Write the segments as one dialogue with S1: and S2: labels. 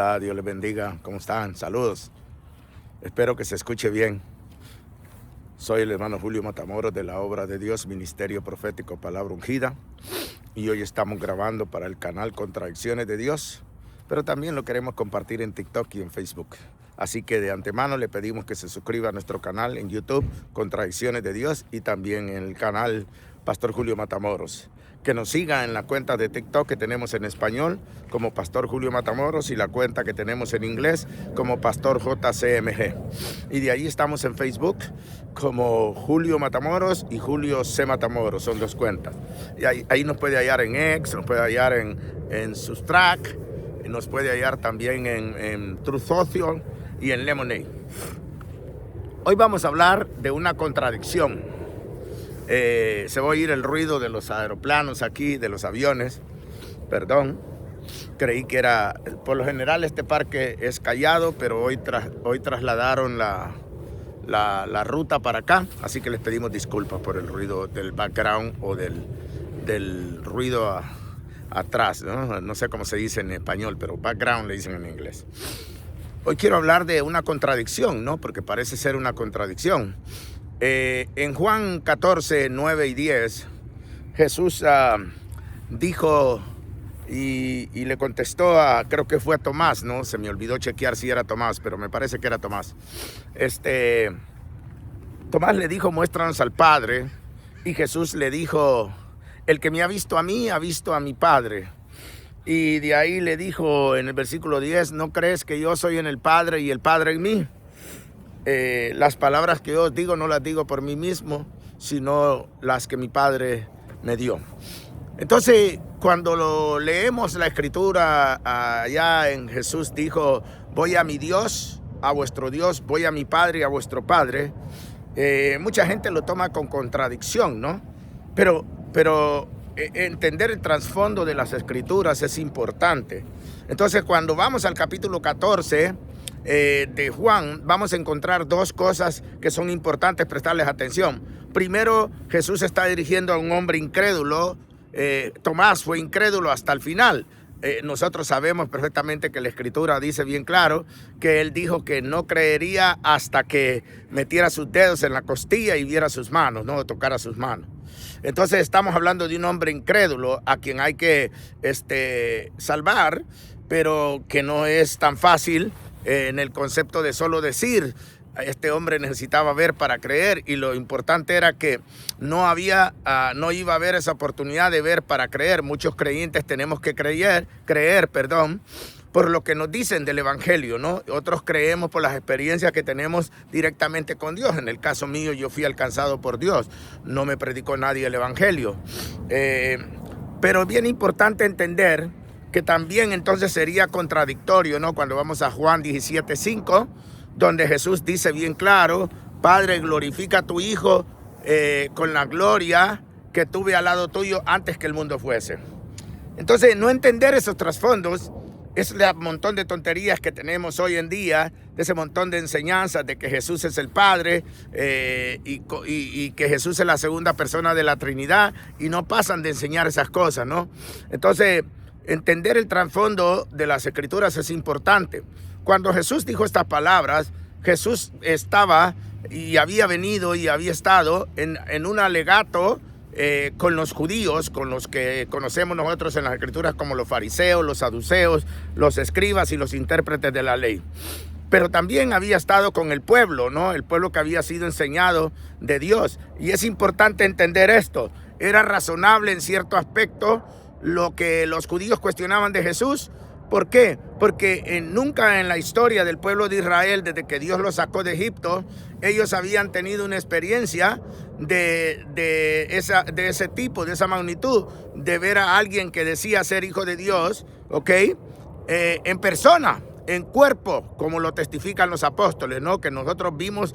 S1: Dios les bendiga. ¿Cómo están? Saludos. Espero que se escuche bien. Soy el hermano Julio Matamoros de la Obra de Dios, Ministerio Profético Palabra Ungida. Y hoy estamos grabando para el canal Contradicciones de Dios, pero también lo queremos compartir en TikTok y en Facebook. Así que de antemano le pedimos que se suscriba a nuestro canal en YouTube, Contradicciones de Dios, y también en el canal Pastor Julio Matamoros. Que nos siga en la cuenta de TikTok que tenemos en español como Pastor Julio Matamoros y la cuenta que tenemos en inglés como Pastor JCMG. Y de ahí estamos en Facebook como Julio Matamoros y Julio C. Matamoros, son dos cuentas. Y ahí nos puede hallar en X, nos puede hallar en Substract, nos puede hallar también en Truth Social y en Lemonade. Hoy vamos a hablar de una contradicción. Se va a oír el ruido de los aeroplanos aquí, de los aviones. Perdón, creí que era... Por lo general este parque es callado, pero hoy trasladaron la ruta para acá. Así que les pedimos disculpas por el ruido del background o del ruido atrás, ¿no? No sé cómo se dice en español, pero background le dicen en inglés. Hoy quiero hablar de una contradicción, ¿no? Porque parece ser una contradicción. En Juan 14, 9 y 10, Jesús dijo y le contestó creo que fue a Tomás, ¿no? Se me olvidó chequear si era Tomás, pero me parece que era Tomás. Tomás le dijo, muéstranos al Padre. Y Jesús le dijo, el que me ha visto a mí, ha visto a mi Padre. Y de ahí le dijo en el versículo 10, ¿no crees que yo soy en el Padre y el Padre en mí? Las palabras que yo os digo no las digo por mí mismo, sino las que mi Padre me dio. Entonces, cuando leemos la escritura, allá en Jesús dijo, voy a mi Dios, a vuestro Dios, voy a mi Padre y a vuestro Padre. Mucha gente lo toma con contradicción, ¿no? Pero entender el trasfondo de las escrituras es importante. Entonces, cuando vamos al capítulo 14... de Juan, vamos a encontrar dos cosas que son importantes prestarles atención. Primero, Jesús está dirigiendo a un hombre incrédulo. Tomás fue incrédulo hasta el final. Nosotros sabemos perfectamente que la escritura dice bien claro que él dijo que no creería hasta que metiera sus dedos en la costilla y viera sus manos, no tocara sus manos. Entonces estamos hablando de un hombre incrédulo a quien hay que salvar, pero que no es tan fácil. En el concepto de solo decir, este hombre necesitaba ver para creer, y lo importante era que no iba a haber esa oportunidad de ver para creer. Muchos creyentes tenemos que creer, por lo que nos dicen del evangelio, ¿no? Otros creemos por las experiencias que tenemos directamente con Dios. En el caso mío, yo fui alcanzado por Dios, no me predicó nadie el evangelio. Pero es bien importante entender que también entonces sería contradictorio, ¿no? Cuando vamos a Juan 17:5, donde Jesús dice bien claro, Padre, glorifica a tu Hijo con la gloria que tuve al lado tuyo antes que el mundo fuese. Entonces, no entender esos trasfondos es el montón de tonterías que tenemos hoy en día, de ese montón de enseñanzas de que Jesús es el Padre y que Jesús es la segunda persona de la Trinidad, y no pasan de enseñar esas cosas, ¿no? Entonces, entender el trasfondo de las escrituras es importante. Cuando Jesús dijo estas palabras, Jesús estaba y había venido y había estado en un alegato con los judíos, con los que conocemos nosotros en las escrituras como los fariseos, los saduceos, los escribas y los intérpretes de la ley. Pero también había estado con el pueblo, ¿no? El pueblo que había sido enseñado de Dios. Y es importante entender esto. Era razonable en cierto aspecto lo que los judíos cuestionaban de Jesús. ¿Por qué? Porque nunca en la historia del pueblo de Israel, desde que Dios los sacó de Egipto, ellos habían tenido una experiencia de ese tipo, de esa magnitud, de ver a alguien que decía ser hijo de Dios, ¿ok? En persona, en cuerpo, como lo testifican los apóstoles, ¿no? Que nosotros vimos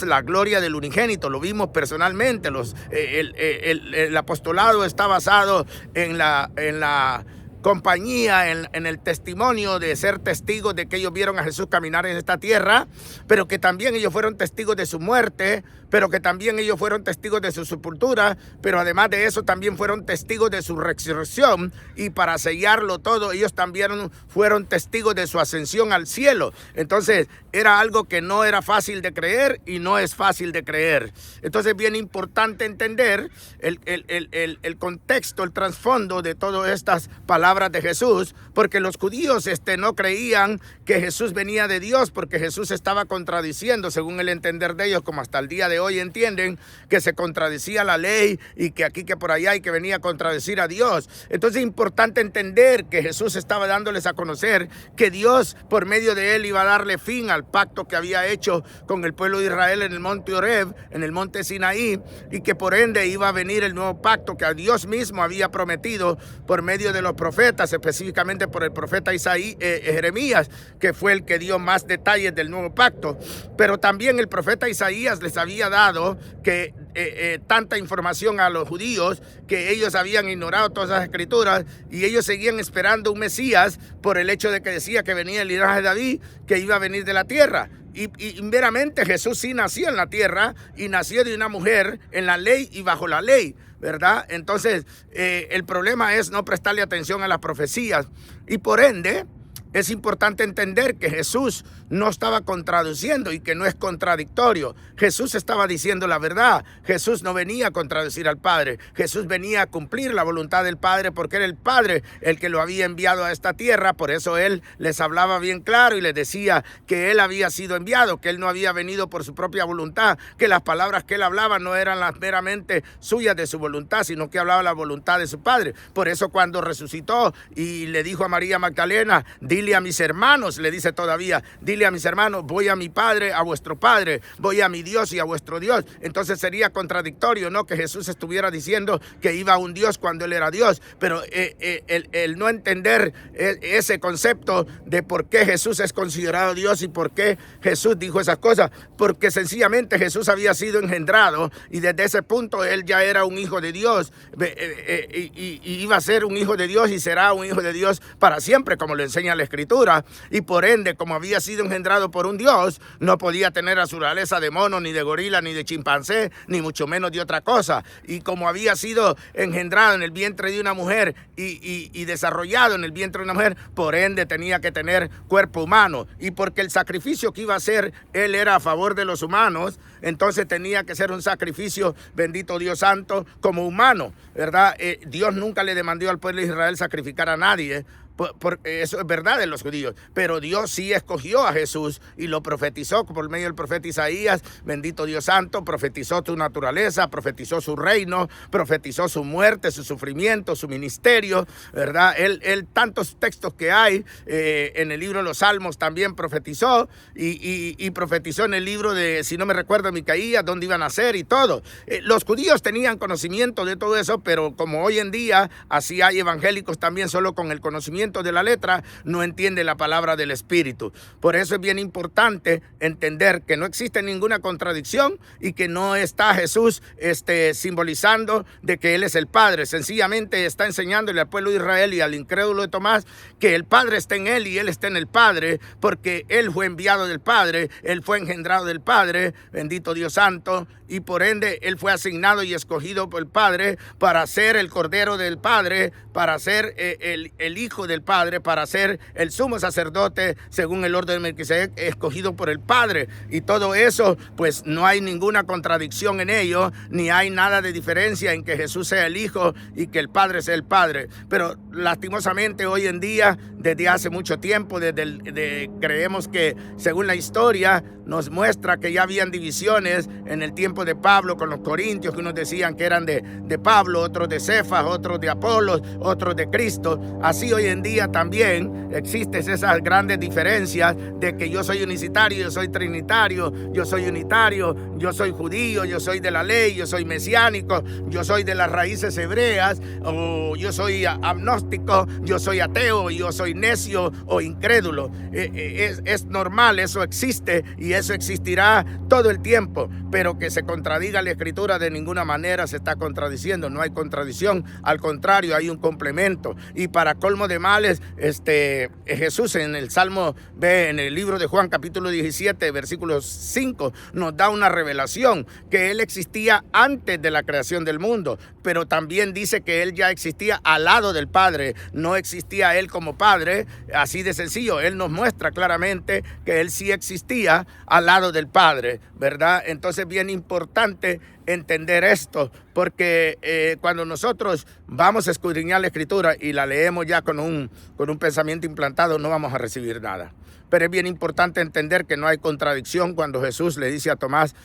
S1: la gloria del unigénito, lo vimos personalmente. El apostolado está basado en la compañía en el testimonio de ser testigos de que ellos vieron a Jesús caminar en esta tierra, pero que también ellos fueron testigos de su muerte, pero que también ellos fueron testigos de su sepultura, pero además de eso también fueron testigos de su resurrección, y para sellarlo todo, ellos también fueron testigos de su ascensión al cielo. Entonces, era algo que no era fácil de creer y no es fácil de creer. Entonces, es bien importante entender el contexto, el trasfondo de todas estas palabras de Jesús, porque los judíos no creían que Jesús venía de Dios, porque Jesús estaba contradiciendo, según el entender de ellos, como hasta el día de hoy entienden, que se contradecía la ley y que aquí, que por allá, y que venía a contradecir a Dios. Entonces es importante entender que Jesús estaba dándoles a conocer que Dios, por medio de él, iba a darle fin al pacto que había hecho con el pueblo de Israel en el monte Oreb, en el monte Sinaí, y que por ende iba a venir el nuevo pacto que a Dios mismo había prometido por medio de los profetas, específicamente por el profeta Jeremías, que fue el que dio más detalles del nuevo pacto. Pero también el profeta Isaías les había dado que tanta información a los judíos, que ellos habían ignorado todas las escrituras y ellos seguían esperando un Mesías por el hecho de que decía que venía el linaje de David, que iba a venir de la tierra. Y meramente Jesús sí nació en la tierra, y nació de una mujer en la ley y bajo la ley, ¿verdad? Entonces el problema es no prestarle atención a las profecías, y por ende es importante entender que Jesús no estaba contradiciendo y que no es contradictorio. Jesús estaba diciendo la verdad. Jesús no venía a contradecir al Padre. Jesús venía a cumplir la voluntad del Padre, porque era el Padre el que lo había enviado a esta tierra. Por eso él les hablaba bien claro y les decía que él había sido enviado, que él no había venido por su propia voluntad, que las palabras que él hablaba no eran las meramente suyas de su voluntad, sino que hablaba la voluntad de su Padre. Por eso cuando resucitó y le dijo a María Magdalena, dile a mis hermanos, le dice todavía, dile a mis hermanos, voy a mi Padre, a vuestro Padre, voy a mi Dios y a vuestro Dios. Entonces sería contradictorio, ¿no?, que Jesús estuviera diciendo que iba a un Dios cuando él era Dios. Pero el no entender ese concepto de por qué Jesús es considerado Dios y por qué Jesús dijo esas cosas, porque sencillamente Jesús había sido engendrado, y desde ese punto él ya era un hijo de Dios, y iba a ser un hijo de Dios y será un hijo de Dios para siempre, como lo enseña la Escritura. Y por ende, como había sido engendrado por un Dios, no podía tener naturaleza de mono, ni de gorila, ni de chimpancé, ni mucho menos de otra cosa. Y como había sido engendrado en el vientre de una mujer y desarrollado en el vientre de una mujer, por ende tenía que tener cuerpo humano. Y porque el sacrificio que iba a hacer él era a favor de los humanos, entonces tenía que ser un sacrificio, bendito Dios santo, como humano, ¿verdad? Dios nunca le demandó al pueblo de Israel sacrificar a nadie. Eso es verdad de los judíos, pero Dios sí escogió a Jesús y lo profetizó por medio del profeta Isaías. Bendito Dios santo, profetizó su naturaleza, profetizó su reino, profetizó su muerte, su sufrimiento, su ministerio, ¿verdad? Él tantos textos que hay en el libro de los Salmos también profetizó, y profetizó en el libro de, si no me recuerdo, Micaías, dónde iban a nacer y todo. Los judíos tenían conocimiento de todo eso, pero como hoy en día, así hay evangélicos también, solo con el conocimiento de la letra, no entiende la palabra del Espíritu. Por eso es bien importante entender que no existe ninguna contradicción y que no está Jesús simbolizando de que Él es el Padre. Sencillamente está enseñándole al pueblo de Israel y al incrédulo de Tomás que el Padre está en Él y Él está en el Padre, porque Él fue enviado del Padre, Él fue engendrado del Padre, bendito Dios santo, y por ende Él fue asignado y escogido por el Padre para ser el Cordero del Padre, para ser el Hijo del Padre, para ser el sumo sacerdote según el orden de Melquisedec, escogido por el Padre. Y todo eso, pues no hay ninguna contradicción en ello, ni hay nada de diferencia en que Jesús sea el Hijo y que el Padre sea el Padre. Pero lastimosamente hoy en día, desde hace mucho tiempo, creemos que según la historia nos muestra que ya habían divisiones en el tiempo de Pablo con los corintios, que unos decían que eran de Pablo, otros de Cefas, otros de Apolos, otros de Cristo. Así hoy en día también existen esas grandes diferencias de que yo soy unicitario, yo soy trinitario, yo soy unitario, yo soy judío, yo soy de la ley, yo soy mesiánico, yo soy de las raíces hebreas, o yo soy agnóstico, yo soy ateo, yo soy necio o incrédulo. Es normal, eso existe y eso existirá todo el tiempo, pero que se contradiga la Escritura de ninguna manera se está contradiciendo, no hay contradicción, al contrario, hay un complemento. Y para colmo de males, Jesús en el Salmo, en el libro de Juan capítulo 17, versículo 5, nos da una revelación que Él existía antes de la creación del mundo, pero también dice que Él ya existía al lado del Padre, no existía Él como Padre, así de sencillo. Él nos muestra claramente que Él sí existía al lado del Padre, ¿verdad? Entonces, bien importante entender esto, porque cuando nosotros vamos a escudriñar la Escritura y la leemos ya con un pensamiento implantado, no vamos a recibir nada. Pero es bien importante entender que no hay contradicción cuando Jesús le dice a Tomás,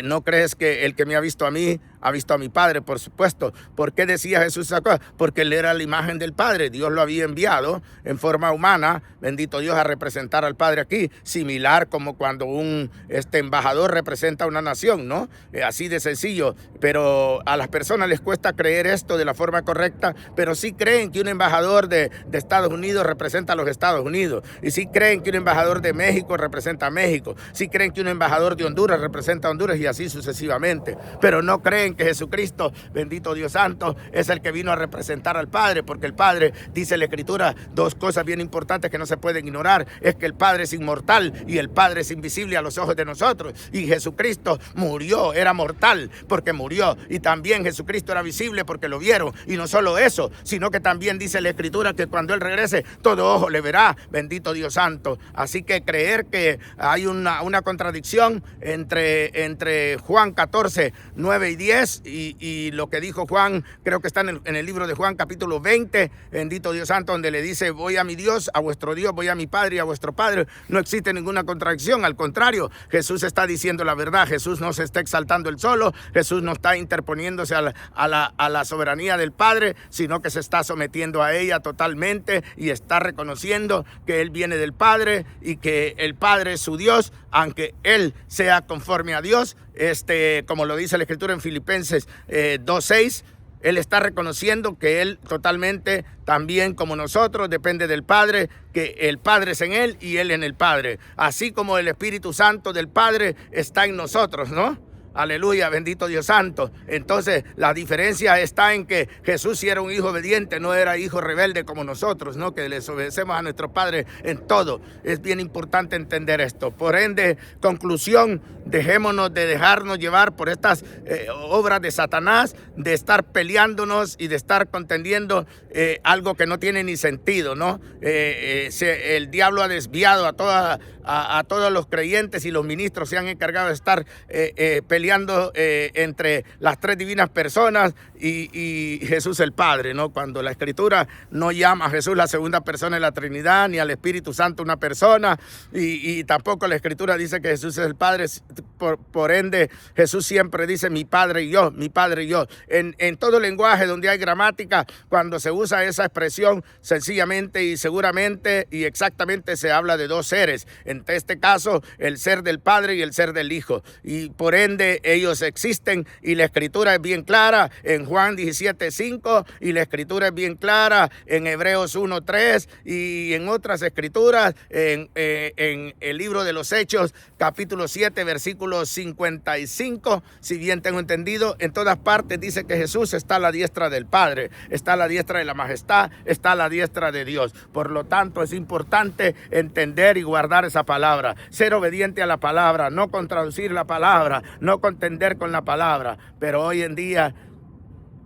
S1: ¿no crees que el que me ha visto a mí, ha visto a mi Padre? Por supuesto. ¿Por qué decía Jesús esa cosa? Porque Él era la imagen del Padre. Dios lo había enviado en forma humana, bendito Dios, a representar al Padre aquí. Similar como cuando un embajador representa a una nación, ¿no? Así de sencillo. Pero a las personas les cuesta creer esto de la forma correcta, pero sí creen que un embajador de Estados Unidos representa a los Estados Unidos. Y sí creen que un embajador de México representa a México. Sí creen que un embajador de Honduras representa a Honduras y así sucesivamente. Pero no creen que Jesucristo, bendito Dios santo, es el que vino a representar al Padre, porque el Padre, dice la Escritura, dos cosas bien importantes que no se pueden ignorar, es que el Padre es inmortal y el Padre es invisible a los ojos de nosotros, y Jesucristo murió, era mortal porque murió, y también Jesucristo era visible porque lo vieron, y no solo eso, sino que también dice la Escritura que cuando Él regrese, todo ojo le verá, bendito Dios santo. Así que creer que hay una contradicción entre Juan 14, 9 y 10 y lo que dijo Juan, creo que está en el libro de Juan capítulo 20, bendito Dios santo, donde le dice, voy a mi Dios, a vuestro Dios, voy a mi Padre y a vuestro Padre. No existe ninguna contradicción, al contrario, Jesús está diciendo la verdad. Jesús no se está exaltando él solo, Jesús no está interponiéndose a la soberanía del Padre, sino que se está sometiendo a ella totalmente y está reconociendo que Él viene del Padre y que el Padre es su Dios, aunque Él sea conforme a Dios, como lo dice la Escritura en Filipenses 2:6, Él está reconociendo que Él totalmente, también como nosotros, depende del Padre, que el Padre es en Él y Él en el Padre, así como el Espíritu Santo del Padre está en nosotros, ¿no? Aleluya, bendito Dios santo. Entonces la diferencia está en que Jesús sí era un hijo obediente, no era hijo rebelde como nosotros, ¿no? Que les obedecemos a nuestro Padre en todo. Es bien importante entender esto. Por ende, conclusión, dejémonos de dejarnos llevar por estas obras de Satanás, de estar peleándonos y de estar contendiendo algo que no tiene ni sentido, ¿no? El diablo ha desviado a todos los creyentes y los ministros se han encargado de estar peleando entre las tres divinas personas y Jesús el Padre, ¿no? Cuando la Escritura no llama a Jesús la segunda persona de la Trinidad, ni al Espíritu Santo una persona, y tampoco la Escritura dice que Jesús es el Padre. Por ende, Jesús siempre dice mi Padre y yo, mi Padre y yo. En todo lenguaje donde hay gramática, cuando se usa esa expresión, sencillamente y seguramente y exactamente se habla de dos seres. En este caso, el ser del Padre y el ser del Hijo. Y por ende, ellos existen y la Escritura es bien clara en Juan 17:5 y la Escritura es bien clara en Hebreos 1:3 y en otras Escrituras, en el libro de los Hechos, capítulo 7, versículo 55, si bien tengo entendido, en todas partes dice que Jesús está a la diestra del Padre, está a la diestra de la majestad, está a la diestra de Dios. Por lo tanto, es importante entender y guardar esa palabra, ser obediente a la palabra, no contradecir la palabra, no contender con la palabra. Pero hoy en día,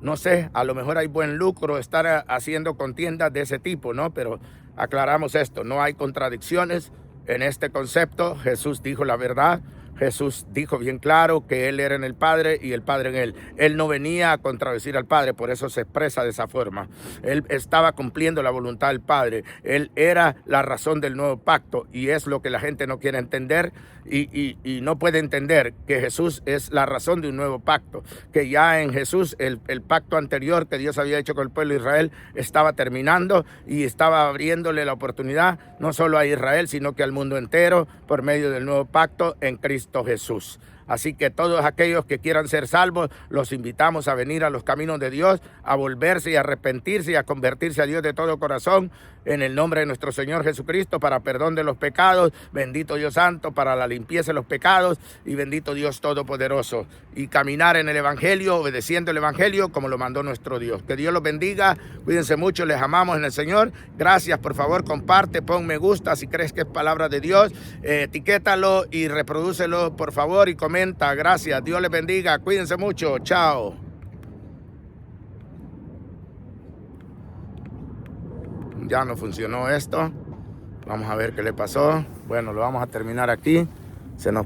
S1: no sé, a lo mejor hay buen lucro estar haciendo contiendas de ese tipo, ¿no? Pero aclaramos esto, no hay contradicciones en este concepto. Jesús dijo la verdad. Jesús dijo bien claro que Él era en el Padre y el Padre en Él. Él no venía a contradecir al Padre, por eso se expresa de esa forma. Él estaba cumpliendo la voluntad del Padre. Él era la razón del nuevo pacto y es lo que la gente no quiere entender y no puede entender que Jesús es la razón de un nuevo pacto. Que ya en Jesús el pacto anterior que Dios había hecho con el pueblo de Israel estaba terminando y estaba abriéndole la oportunidad no solo a Israel, sino que al mundo entero por medio del nuevo pacto en Cristo Jesús. Así que todos aquellos que quieran ser salvos, los invitamos a venir a los caminos de Dios, a volverse y a arrepentirse y a convertirse a Dios de todo corazón, en el nombre de nuestro Señor Jesucristo, para perdón de los pecados. Bendito Dios Santo, para la limpieza de los pecados, y bendito Dios Todopoderoso. Y caminar en el Evangelio, obedeciendo el Evangelio como lo mandó nuestro Dios. Que Dios los bendiga, cuídense mucho, les amamos en el Señor. Gracias, por favor, comparte, pon me gusta si crees que es palabra de Dios, etiquétalo y reprodúcelo, por favor, y comenta. Gracias, Dios les bendiga, cuídense mucho, chao. Ya no funcionó esto. Vamos a ver qué le pasó. Bueno, lo vamos a terminar aquí. Se nos